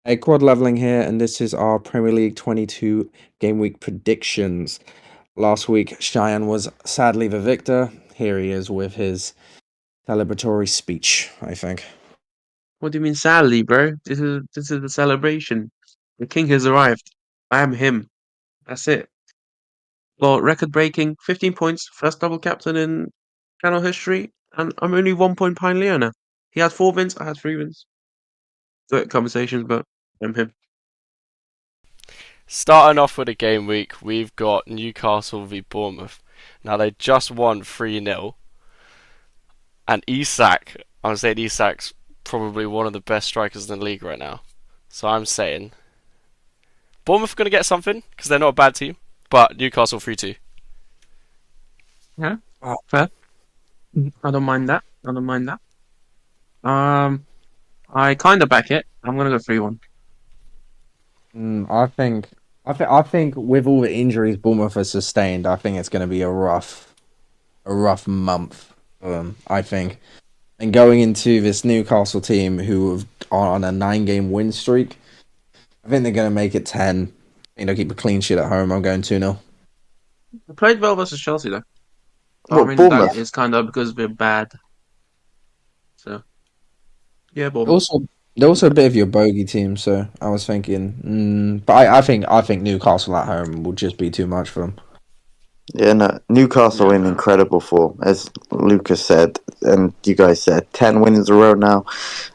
Hey, Quad Leveling here, and this is our Premier League 22 game week predictions. Last week, Shayan was sadly the victor. Here he is with his celebratory speech, I think. What do you mean sadly, bro? This is the celebration. The king has arrived. I am him. That's it. Well, record breaking, 15 points, first double captain in channel history, and I'm only 1 point behind Leona. He had 4 wins, I had 3 wins. Good conversations, but I'm him. Starting off with a game week, we've got Newcastle v Bournemouth. Now they just won 3-0, and I'm saying Isak's probably one of the best strikers in the league right now. So I'm saying Bournemouth are going to get something because they're not a bad team, but Newcastle 3-2. Yeah, fair. I don't mind that. I don't mind that. Um, I kind of back it. I'm gonna go 3-1. I think with all the injuries Bournemouth has sustained, I think it's going to be a rough month for them. I think, and going into this Newcastle team who are on a 9-game win streak, I think they're going to make it 10. They'll keep a clean sheet at home. I'm going 2-0. I played well versus Chelsea though. I What, mean that Bournemouth? is kind of because we're bad. So yeah, Bournemouth. Also, they're also a bit of your bogey team, so I was thinking, but I think Newcastle at home will just be too much for them. Yeah, no, Newcastle Yeah, in fair enough. incredible form, as Lucas said, and you guys said, 10 wins in a row now.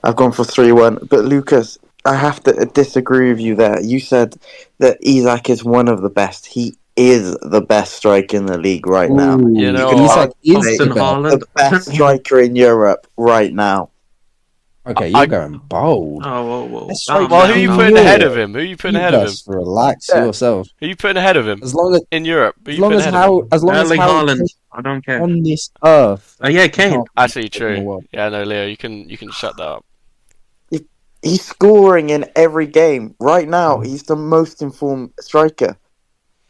I've gone for 3-1, but Lucas, I have to disagree with you there. You said that Isak is one of the best. He is the best striker in the league right now. You You know could what? Isak is say the Austin best. Haaland. the best striker in Europe right now. Okay, you're I going bold. Oh, whoa, whoa. Best Calm striker Well, who are down, you in calm putting down. ahead of Europe. him? Who are you putting You ahead of him? best relax Yeah. yourself. Who are you putting ahead of him As long as in Europe? Who are as you long putting as ahead of him? how as long as Erling how Haaland. I don't care. on this earth, Yeah, you Kane. can't be Actually, in the true. world. Yeah, no, Leo, you can shut that up. He's scoring in every game. Right now, he's the most informed striker.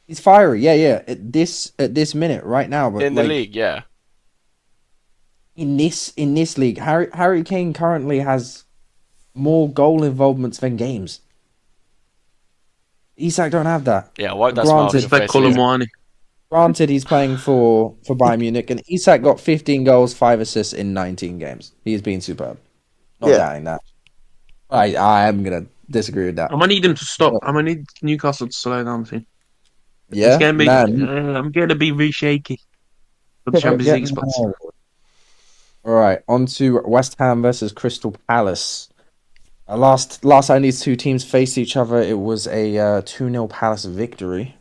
He's fiery, yeah. At this minute, right now, but In the like league, yeah. in this league, Harry Kane currently has more goal involvements than games. Isak don't have that. Yeah, wipe that smile off Granted, your Respect face, Leo. Colomwani. granted, he's playing for Bayern Munich, and Isak got 15 goals, 5 assists in 19 games. He's been superb. Not Yeah. doubting that. I am gonna disagree with that. I'm gonna need him to stop. But, I'm gonna need Newcastle to slow down the team. It's yeah, gonna be. man, I'm gonna be really shaky for the don't Champions get League me spots. wrong. All right, on to West Ham versus Crystal Palace. Last time these two teams faced each other, it was a 2-0 Palace victory.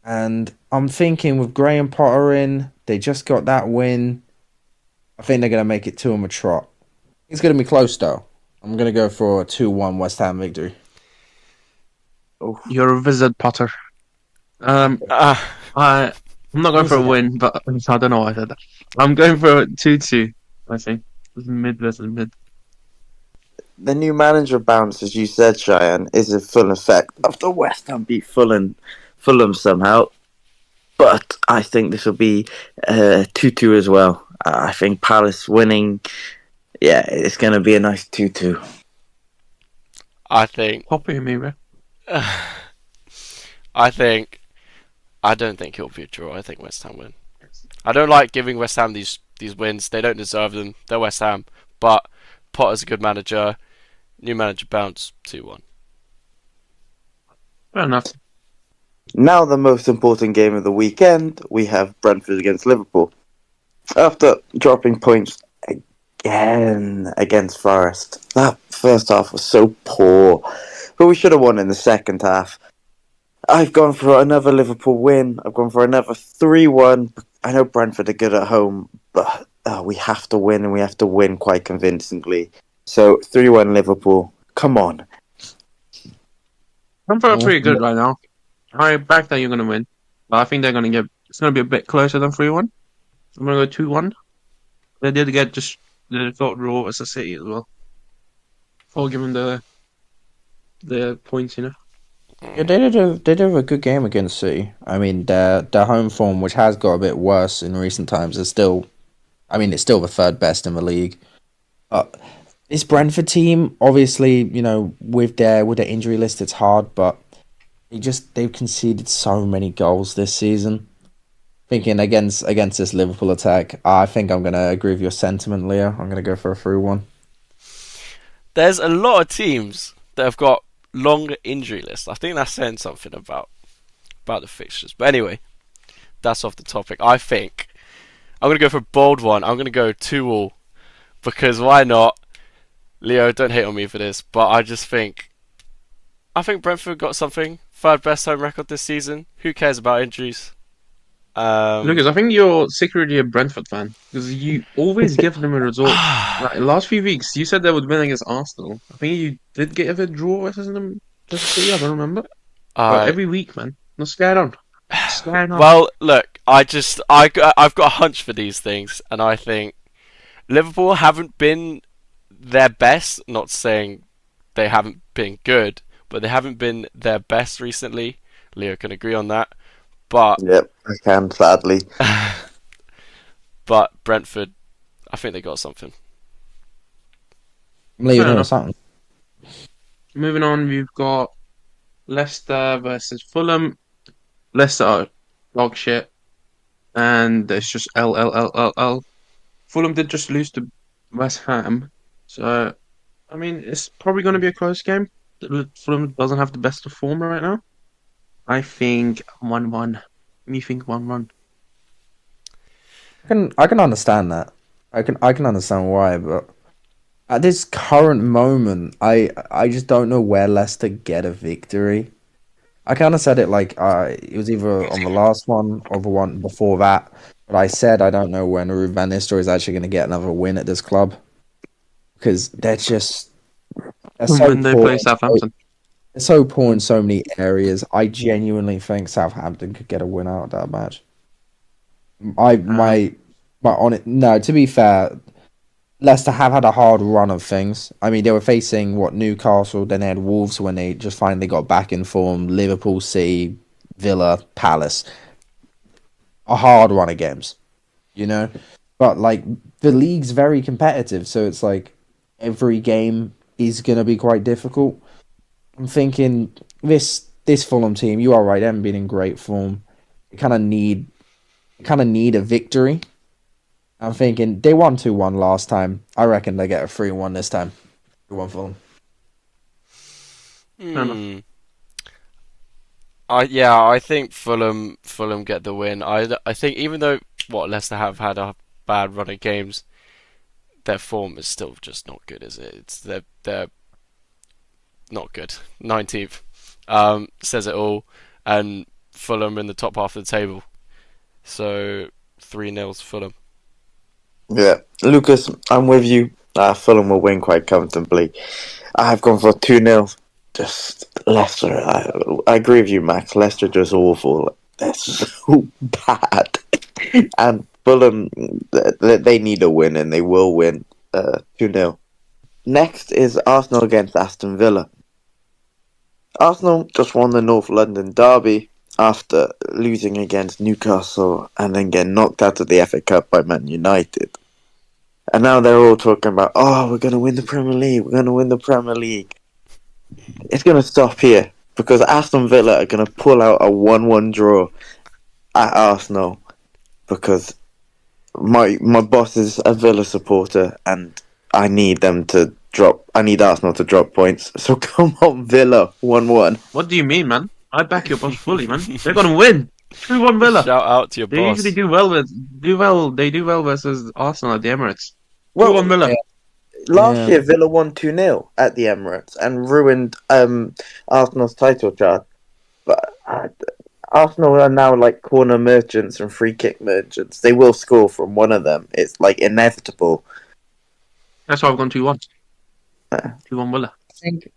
And I'm thinking with Graham Potter in, they just got that win. I think they're going to make it two on a trot. It's going to be close, though. I'm going to go for a 2-1 West Ham victory. Oof. You're a wizard, Potter. Um, Ah, I. I'm not going for a win, but I don't know why I said that. I'm going for a 2-2. I think it's mid versus mid. The new manager bounce, as you said, Cheyenne, is in full effect after West Ham beat Fulham somehow. But I think this will be 2-2 as well. I think Palace winning, yeah, it's going to be a nice 2-2. I think. Copy me, bro. I think. I don't think it'll be a draw. I think West Ham win. I don't like giving West Ham these wins. They don't deserve them. They're West Ham, but Potter's a good manager. New manager bounce 2-1. Fair enough. Now, the most important game of the weekend, we have Brentford against Liverpool. After dropping points again against Forest, that first half was so poor, but we should have won in the second half. I've gone for another Liverpool win. I've gone for another 3-1. I know Brentford are good at home, but we have to win, and we have to win quite convincingly. So 3-1 Liverpool. Come on. I'm feeling pretty good right now. I back that you're gonna win, but I think they're gonna get. It's gonna be a bit closer than 3-1. I'm gonna go 2-1. They did get just they got raw as a city as well. For giving the points, you know. Yeah, they did a good game against City. I mean, their home form, which has got a bit worse in recent times, is still. I mean, it's still the third best in the league. But this Brentford team, obviously, with their injury list, it's hard, but they've conceded so many goals this season. Thinking against this Liverpool attack, I think I'm gonna agree with your sentiment, Leo. I'm gonna go for a 3-1. There's a lot of teams that have got longer injury lists. I think that's saying something about the fixtures. But anyway, that's off the topic. I think I'm gonna go for a bold one. I'm gonna go 2-2 because why not? Leo, don't hate on me for this, but I think Brentford got something. Third best home record this season. Who cares about injuries? Lucas, I think you're secretly a Brentford fan because you always give them a result. Like last few weeks, you said they would win against Arsenal. I think you did get a draw versus them, versus City. I don't remember. But uh, every week, man, what's going on? What's going on? well, look, I've got a hunch for these things, and I think Liverpool haven't been their best. Not saying they haven't been good, but they haven't been their best recently. Leo can agree on that. But Yep, I can, sadly. but Brentford, I think they got something. I'm leaving Fair it or enough. something. Moving on, we've got Leicester versus Fulham. Leicester are dog shit, and it's just L. Fulham did just lose to West Ham, so I mean it's probably going to be a close game. Fulham doesn't have the best of form right now. I think 1-1. You think 1-1? I can understand that. I can understand why, but at this current moment, I just don't know where Leicester get a victory. I kind of said it like it was either on the last one or the one before that, but I said I don't know when Ruud van Nistelrooy is actually going to get another win at this club because they're so When they poor. play Southampton. They're so poor in so many areas. I genuinely think Southampton could get a win out of that match. I Um, my on it. No, to be fair, Leicester have had a hard run of things. I mean, they were facing Newcastle, then they had Wolves when they just finally got back in form. Liverpool, City, Villa, Palace. A hard run of games, you know. But like the league's very competitive, so it's like every game is gonna be quite difficult. I'm thinking this Fulham team. You are right. They haven't been in great form. They kind of need a victory. I'm thinking they won 2-1 last time. I reckon they get a 3-1 this time. 2-1 Fulham. fair enough. Hmm. I think Fulham get the win. I think even though Leicester have had a bad run of games, their form is still just not good, is it? They're not good. 19th says it all, and Fulham in the top half of the table. So 3-0 Fulham. Yeah, Lucas, I'm with you. Fulham will win quite comfortably. I've gone for 2-0. Just Leicester. I agree with you, Max. Leicester just awful. They're so bad. And Fulham, they need a win, and they will win 2-0. Next is Arsenal against Aston Villa. Arsenal just won the North London derby after losing against Newcastle and then getting knocked out of the FA Cup by Man United. And now they're all talking about, oh, we're going to win the Premier League. We're going to win the Premier League. It's going to stop here because Aston Villa are going to pull out a 1-1 draw at Arsenal because my boss is a Villa supporter and I need them to drop. I need Arsenal to drop points. So come on, Villa, 1-1. What do you mean, man? I back your boss fully, man. They're gonna win. 2-1 Villa. Shout out to your They usually boss. They do well versus Arsenal at the Emirates. Well, 2-1 Villa. Yeah. last Yeah. year Villa won 2-0 at the Emirates and ruined Arsenal's title chart. But Arsenal are now like corner merchants and free kick merchants. They will score from one of them. It's like inevitable. That's why I've gone 2-1. Uh, 2-1 Villa.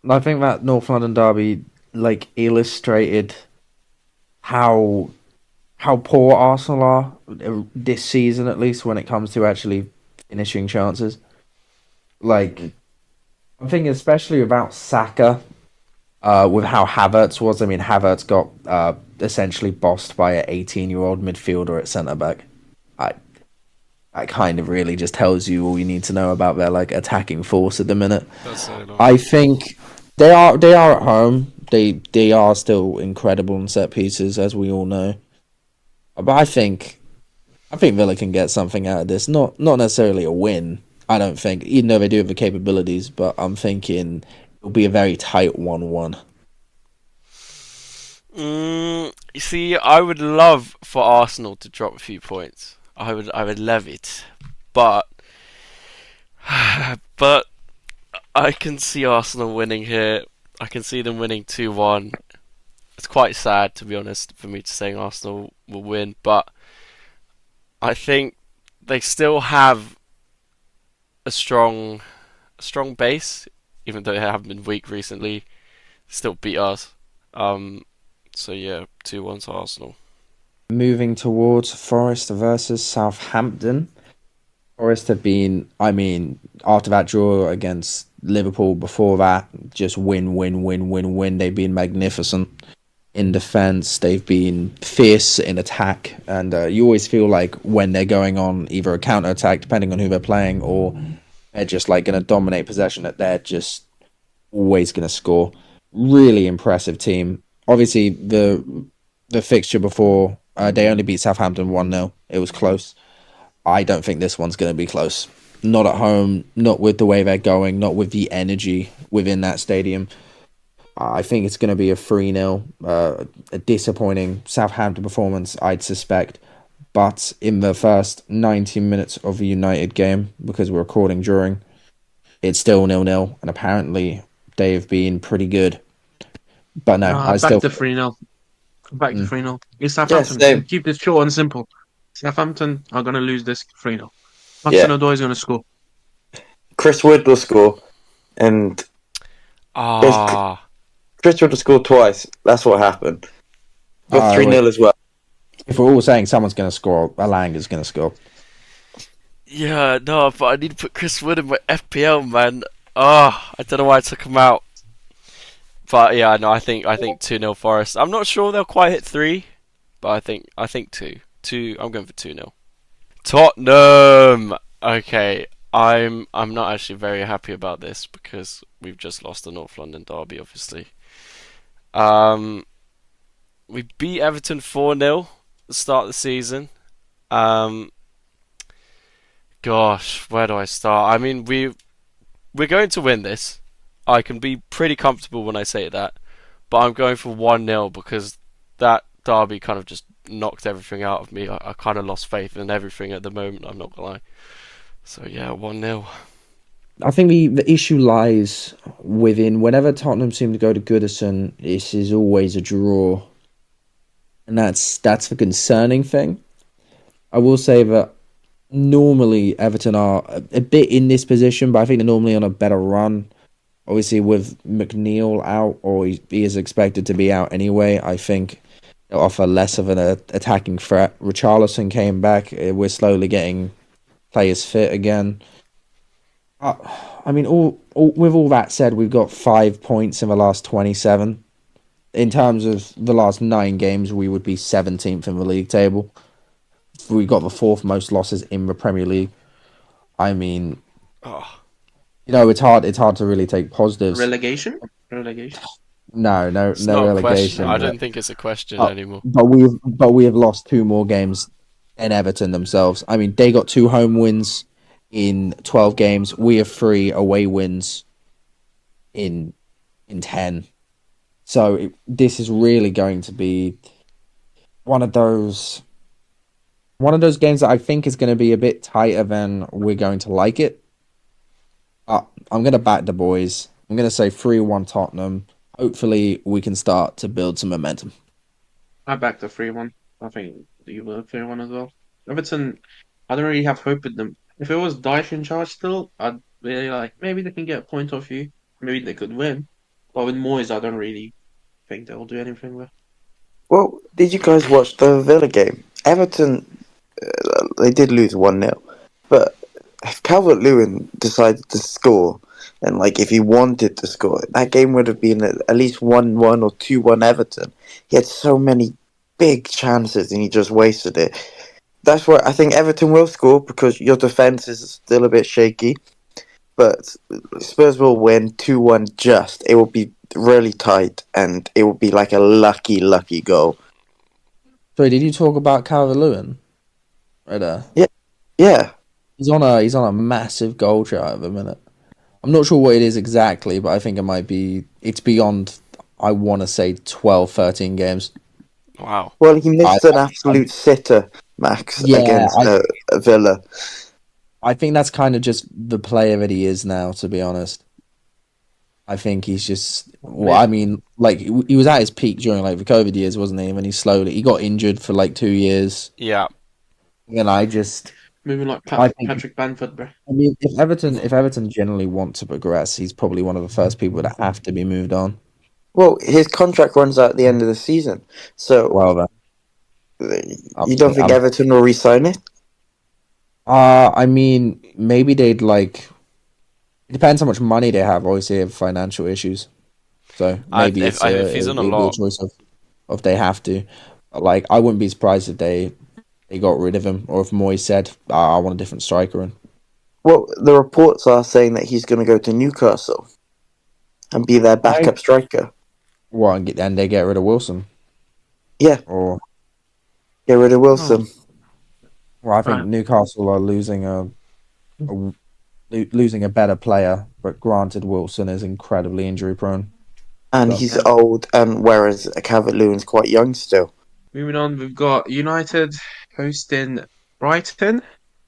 I think that North London derby like illustrated how poor Arsenal are this season, at least when it comes to actually finishing chances. Like I'm thinking, especially about Saka, with how Havertz was. I mean, Havertz got essentially bossed by an 18-year-old midfielder at centre back. I that kind of really just tells you all you need to know about their like attacking force at the minute. That's so long. I think they are at home. They are still incredible in set pieces, as we all know. But I think Villa can get something out of this. Not necessarily a win. I don't think, even though they do have the capabilities. But I'm thinking it'll be a very tight 1-1. You see, I would love for Arsenal to drop a few points. I would love it, but but I can see Arsenal winning here. I can see them winning 2-1. It's quite sad, to be honest, for me to say Arsenal will win, but I think they still have a strong base, even though they haven't been weak recently. Still beat us. So yeah, 2-1 to Arsenal. Moving towards Forest versus Southampton. Forest have been, I mean, after that draw against Liverpool, before that, just win, win, win, win, win. They've been magnificent in defense. They've been fierce in attack, and you always feel like when they're going on either a counter attack, depending on who they're playing, or they're just like going to dominate possession, that they're just always going to score. Really impressive team. Obviously, the fixture before they only beat Southampton 1-0. It was close. I don't think this one's going to be close. Not at home, not with the way they're going, not with the energy within that stadium. I think it's going to be a 3-0, a disappointing Southampton performance, I'd suspect. But in the first 90 minutes of the United game, because we're recording during, it's still 0-0, and apparently they've been pretty good. But no, I Back still... to 3-0. Back to Mm. 3-0. It's Yeah, Southampton. same. Keep this short and simple. Southampton are going to lose this 3-0. Yeah. Hudson-Odoi is going to score. Chris Wood will score, and Ah, Chris Wood will score twice. That's what happened. Got 3-0 as well. If we're all saying someone's going to score, Alanga's going to score. yeah, no, but I need to put Chris Wood in my FPL, man. Ah, I don't know why I took him out. But yeah, no, I think 2-0 Forest. I'm not sure they'll quite hit 3, but I think 2. 2. I'm going for 2-0. Tottenham. Okay, I'm not actually very happy about this because we've just lost the North London derby, obviously. We beat Everton 4-0 at the start of the season. Um, Gosh, where do I start? I mean, we're going to win this. I can be pretty comfortable when I say that, but I'm going for 1-0 because that derby kind of just knocked everything out of me. I kind of lost faith in everything at the moment, I'm not gonna lie. So yeah, 1-0. I think the issue lies within whenever Tottenham seem to go to Goodison, this is always a draw. And that's the concerning thing. I will say that normally Everton are a bit in this position, but I think they're normally on a better run. Obviously, with McNeil out, or he is expected to be out anyway, I think they'll offer less of an attacking threat. Richarlison came back. We're slowly getting players fit again. I mean, with all that said, we've got 5 points in the last 27. In terms of the last 9 games, we would be 17th in the league table. We got the 4th most losses in the Premier League. I mean, Oh, it's hard. It's hard to really take positives. Relegation? No, it's no not a question. relegation. I don't think it's a question Uh, anymore. but we have lost 2 more games than Everton themselves. I mean, they got 2 home wins in 12 games. We have 3 away wins in 10. So this is really going to be one of those games that I think is going to be a bit tighter than we're going to like it. I'm going to back the boys. I'm going to say 3-1 Tottenham. Hopefully, we can start to build some momentum. I back to 3-1. I think you will 3-1 as well. Everton, I don't really have hope in them. If it was Dyche in charge still, I'd really like, maybe they can get a point off you. Maybe they could win. But with Moyes, I don't really think they'll do anything with. Well, did you guys watch the Villa game? Everton, they did lose 1-0. But if Calvert-Lewin decided to score, and like if he wanted to score, that game would have been at least 1-1 or 2-1 Everton. He had so many big chances and he just wasted it. That's why I think Everton will score because your defense is still a bit shaky. But Spurs will win 2-1 just. It will be really tight and it will be like a lucky goal. Sorry, did you talk about Calvert-Lewin right there? Yeah. Yeah. He's on a massive goal chart at the minute. I'm not sure what it is exactly, but I think it's beyond, I want to say 12, 13 games. Wow. Well, he I, missed an I absolute sitter, Max, yeah, against Villa. I think that's kind of just the player that he is now, to be honest. I think he's just, well, I Maybe, mean, like he was at his peak during like the COVID years, wasn't he? And then he got injured for like 2 years. Yeah. And maybe like I think, Patrick Bamford, bro. I mean, if Everton generally want to progress, he's probably one of the first people that have to be moved on. Well, his contract runs out at the end of the season. So, Well, then, you don't think I'm, Everton will re-sign it? I mean, maybe they'd like. It depends how much money they have. Obviously, they have financial issues, so maybe If he's on a it'll be a lot, choice of they have to. But, like, I wouldn't be surprised if they got rid of him, or if Moyes said, I want a different striker in." Well, the reports are saying that he's going to go to Newcastle and be their I backup striker. and they get rid of Wilson, Yeah, or get rid of Oh, Wilson. I think right. Newcastle are a losing a better player. But granted, Wilson is incredibly injury prone. And So he's Yeah. old, and whereas Calvert-Lewin's quite young still. Moving on, we've got United hosting Brighton.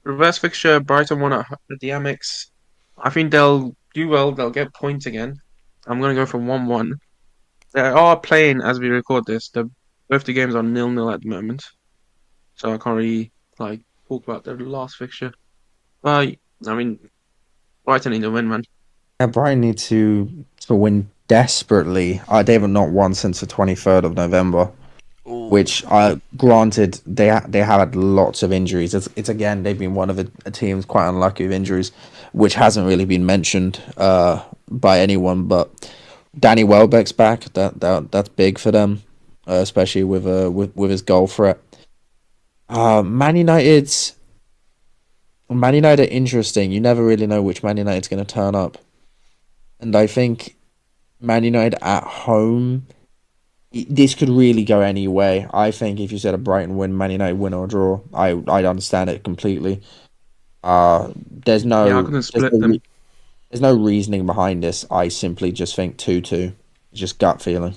Reverse fixture, Brighton won at the Amex. I think they'll do well. They'll get points again. I'm going to go for 1-1. They are playing as we record this. Both the games are 0-0 at the moment. So I can't really like talk about the last fixture. But I mean, Brighton need to win, man. yeah, Brighton need to win desperately. They have not won since the 23rd of November. ooh, Which, granted, they have had lots of injuries. It's again, they've been one of the teams quite unlucky with injuries, which hasn't really been mentioned by anyone. But Danny Welbeck's back. That's big for them, especially with his goal threat. Man United are interesting. You never really know which Man United's going to turn up, and I think Man United at home, this could really go any way. I think if you said a Brighton win, Man United win or draw, I'd understand it completely. Uh, there's Yeah, I no couldn't there's split no them. re- there's no reasoning behind this. I simply just think 2-2. It's just gut feeling.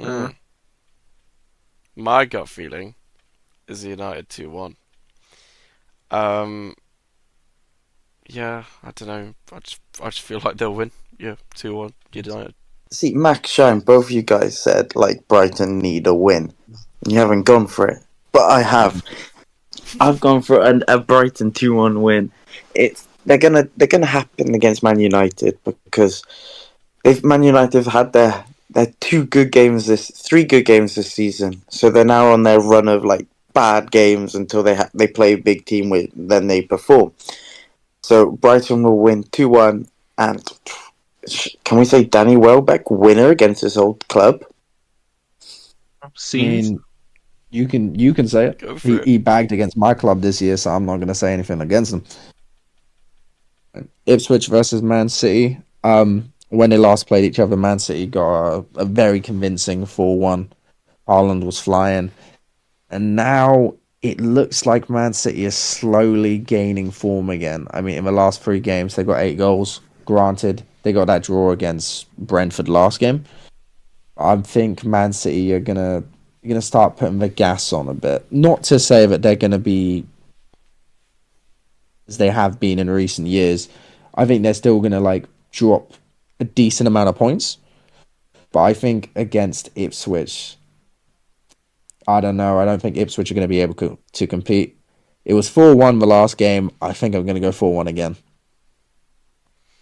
Uh, mm. My gut feeling is United 2-1. Um, yeah, I don't know. I just feel like they'll win. Yeah, 2-1 United. See, Max, Shayan, both of you guys said like Brighton need a win. You haven't gone for it, but I have. I've gone for a Brighton 2-1 win. It's they're gonna happen against Man United because if Man United have had their three good games this season, so they're now on their run of like bad games until they play a big team with then they perform. So Brighton will win 2-1, and can we say Danny Welbeck winner against his old club? I see, mean, you can say it. Go for He it. he bagged against my club this year, so I'm not going to say anything against him. Ipswich versus Man City. When they last played each other, Man City got a very convincing 4-1. Haaland was flying. And now it looks like Man City is slowly gaining form again. I mean, in the last three games, they got 8 goals. Granted, they got that draw against Brentford last game. I think Man City are gonna start putting the gas on a bit. Not to say that they're gonna be as they have been in recent years. I think they're still gonna like drop a decent amount of points. But I think against Ipswich, I don't know. I don't think Ipswich are going to be able to compete. It was 4-1 the last game. I think I'm going to go 4-1 again.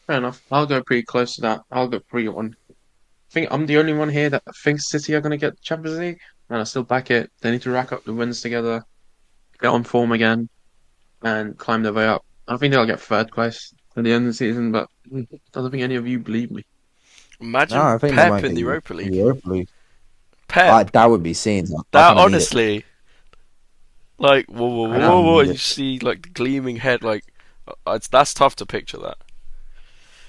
fair enough. I'll go pretty close to that. I'll go 3-1. I think I'm the only one here that thinks City are going to get the Champions League, and I still back it. They need to rack up the wins together, get on form again, and climb their way up. I think they'll get third place at the end of the season, but I don't think any of you believe me. No, Imagine I think they Pep might in the be Europa in the League. Europa League. Pep. That would be scenes. I That think I need it. honestly, Like, whoa, whoa, I whoa, whoa, don't whoa, need and you it. see like the gleaming head. Like, that's tough to picture that.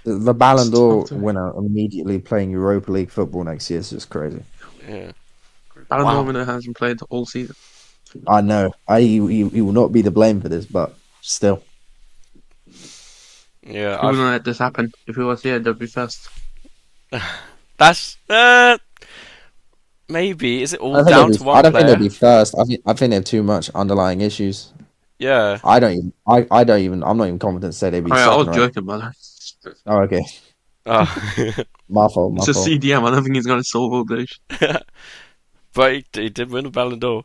The Ballon It's tough d'Or to winner immediately playing Europa League football next year is just crazy. Yeah. Ballon d'Or Wow. winner hasn't played all season. I know. He will not be the blame for this, but still. Yeah. He wouldn't let this happen. If he was here, they'd be first. That's maybe. Is it all I don't think down they'll to be. I one don't think they'll player? be first. I think they have too much underlying issues. Yeah. I don't even. I don't even. I'm not even confident to say they'd be Oh yeah, I second, was right? joking, brother. Oh, okay. Oh. My fault. My It's a fault. CDM. I don't think he's gonna solve all this. But he did win a Ballon d'Or.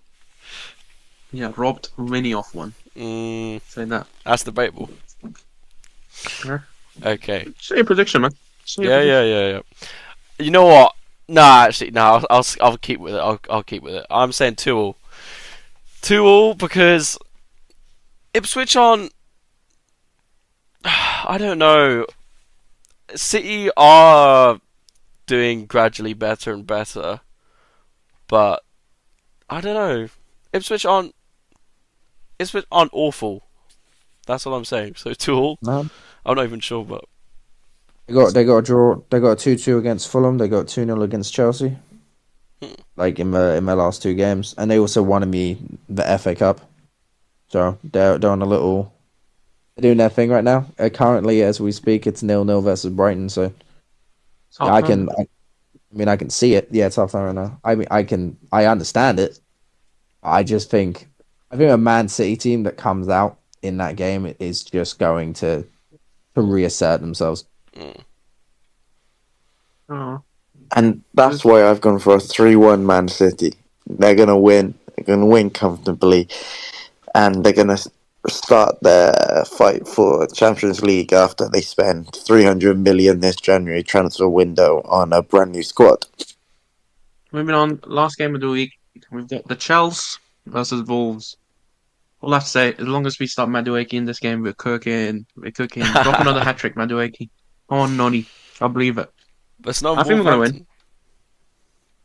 Yeah, robbed many off one. Mm, Say that. that's debatable. Yeah. Okay. Say your prediction, man. Say your Yeah, yeah, prediction. yeah, yeah. You know what? Nah, actually, no. I'll keep with it. I'll keep with it. I'm saying 2-2. 2-2 because Ipswich on. I don't know. City are doing gradually better and better, but I don't know. Ipswich aren't. Ipswich aren't awful. That's all I'm saying. So 2-2. No, I'm not even sure, but they got a draw. They got a 2-2 against Fulham. They got 2-0 against Chelsea. Like in their last two games, and they also won in the FA Cup. So they're on a little. They're doing their thing right now. Currently, as we speak, it's 0-0 versus Brighton. So yeah, Southampton. I mean, I can see it. Yeah, it's half time right now. I mean, I understand it. I think a Man City team that comes out in that game is just going to reassert themselves. mm, Oh. And that's why I've gone for a 3-1 Man City. They're going to win. They're going to win comfortably. And they're going to start their fight for Champions League after they spend 300 million this January transfer window on a brand new squad. Moving on. Last game of the week. We've got the Chelsea versus Wolves. All I have to say, as long as we start Madueke in this game, we're cooking. We're cooking. Drop another hat trick, Madueke. Come on, Noni. I believe it. but it's not I think we're gonna win.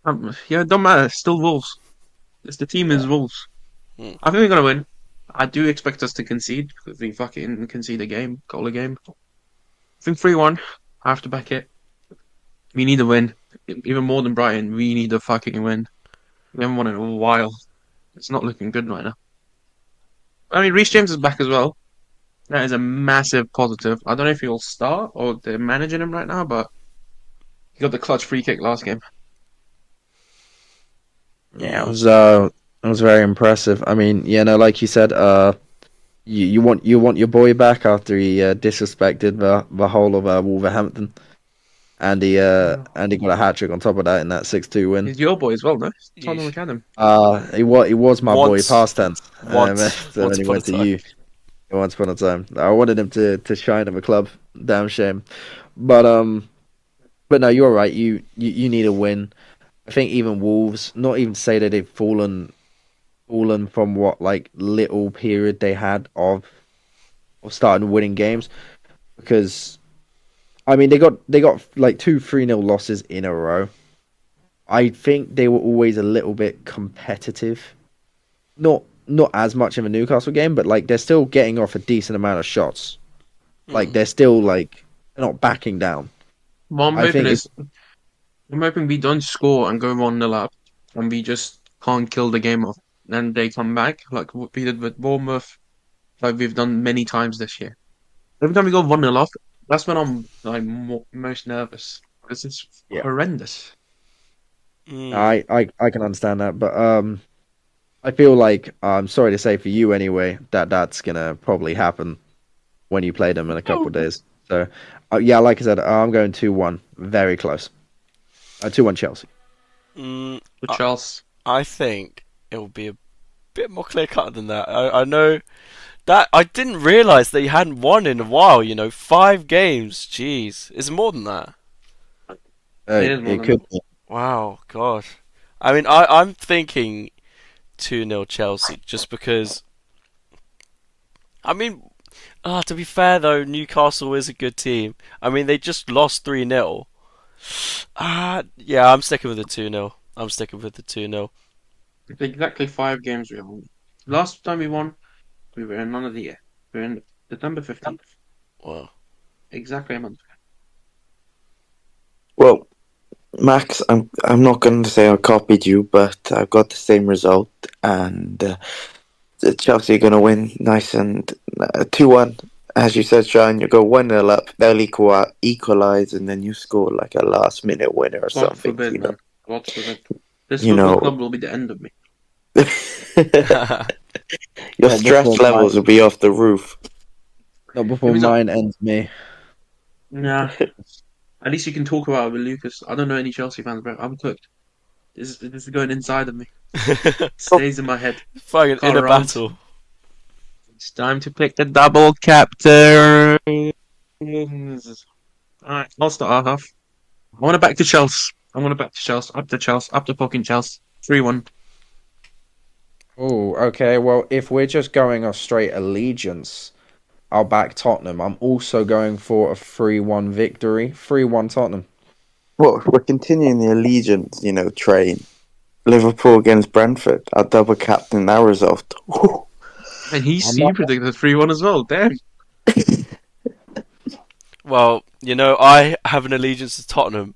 Wolverhampton. Yeah, it don't matter. Still Wolves. It's the team is Yeah. Wolves. Mm. I think we're gonna win. I do expect us to concede because we fucking concede a game, goal a game. I think 3-1. I have to back it. We need a win. Even more than Brighton, we need a fucking win. We haven't won in a while. It's not looking good right now. I mean, Reece James is back as well. That is a massive positive. I don't know if he'll start or they're managing him right now, but he got the clutch free kick last game. Yeah, Mm. it was very impressive. I mean, like you said, you want your boy back after he disrespected the whole of Wolverhampton, and he got a hat trick on top of that in that 6-2 win. He's your boy as well, no? Tottenham Yeesh. Academy. He was my boy Once, past tense. So once then he upon a went to time. you once upon a time. I wanted him to shine at the club. Damn shame. But but no, you're right. You need a win. I think even Wolves, not even to say that they've fallen from what like little period they had of starting winning games, because I mean they got like 2 3-0 losses in a row. I think they were always a little bit competitive. Not as much in the Newcastle game, but like they're still getting off a decent amount of shots. Like Mm. they're still like they're not backing down. What I'm I hoping think if is, I'm hoping we don't score and go 1-0 up, and we just can't kill the game off. And they come back, like what we did with Bournemouth, like we've done many times this year. Every time we go 1-0 off, that's when I'm like most nervous. Because it's yeah, horrendous. Mm. I can understand that, but I feel like I'm sorry to say for you anyway that that's gonna probably happen when you play them in a couple Oh. of days. So yeah, like I said, I'm going 2-1, very close. 2-1 Chelsea. Mm. The I, Chelsea. I think it will be a bit more clear cut than that. I know that I didn't realize that he hadn't won in a while. 5 games. Jeez, it's more than that. It is more It than that. could be. Wow, God. I mean, I'm thinking 2-0 Chelsea just because. I mean, to be fair though, Newcastle is a good team. I mean, they just lost 3-0. Yeah, I'm sticking with the 2-0. I'm sticking with the 2-0. Exactly 5 games we have won. Last time we won, we were in none of the year. We were in December 15th. Wow. Exactly a month. Well, Max, I'm not going to say I copied you, but I've got the same result, and Chelsea are going to win nice and 2-1. As you said, Shayan, you go 1-0 up, they'll equalise, and then you score like a last minute winner or God something. forbid, man. God forbid. This You football know, club will be the end of me. your Not before stress mine. levels will be off the roof. Not It before was mine ends me. nah. At least you can talk about it with Lucas. I don't know any Chelsea fans, bro. I'm cooked. This is going inside of me. Stays in my head. Fucking Can't in a rant. battle. It's time to pick the double captain. Alright, I'll start our half. I want to back to Chelsea. I want to back to Chelsea. Up to Chelsea. Up to fucking Chelsea. 3-1. Oh, okay. Well, if we're just going off straight allegiance, I'll back Tottenham. I'm also going for a 3-1 victory. 3-1 Tottenham. Well, we're continuing the allegiance, train. Liverpool against Brentford. I'll double captain that result. And I'm he not. predicted 3-1 as well. Damn. Well, I have an allegiance to Tottenham,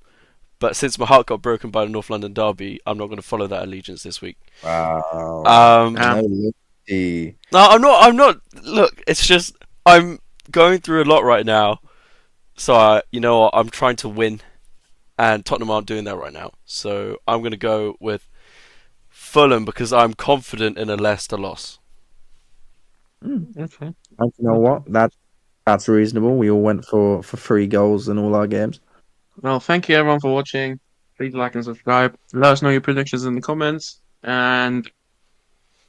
but since my heart got broken by the North London derby, I'm not going to follow that allegiance this week. Wow. Um, No Damn. loyalty. no, I'm not. I'm not. Look, it's just I'm going through a lot right now, so I'm trying to win, and Tottenham aren't doing that right now. So I'm going to go with Fulham because I'm confident in a Leicester loss. Okay. And you know Okay. what? That's reasonable. We all went for 3 goals in all our games. Well, thank you everyone for watching. Please like and subscribe. Let us know your predictions in the comments. And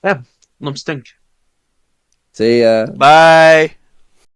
yeah, lump stink. See ya. Bye.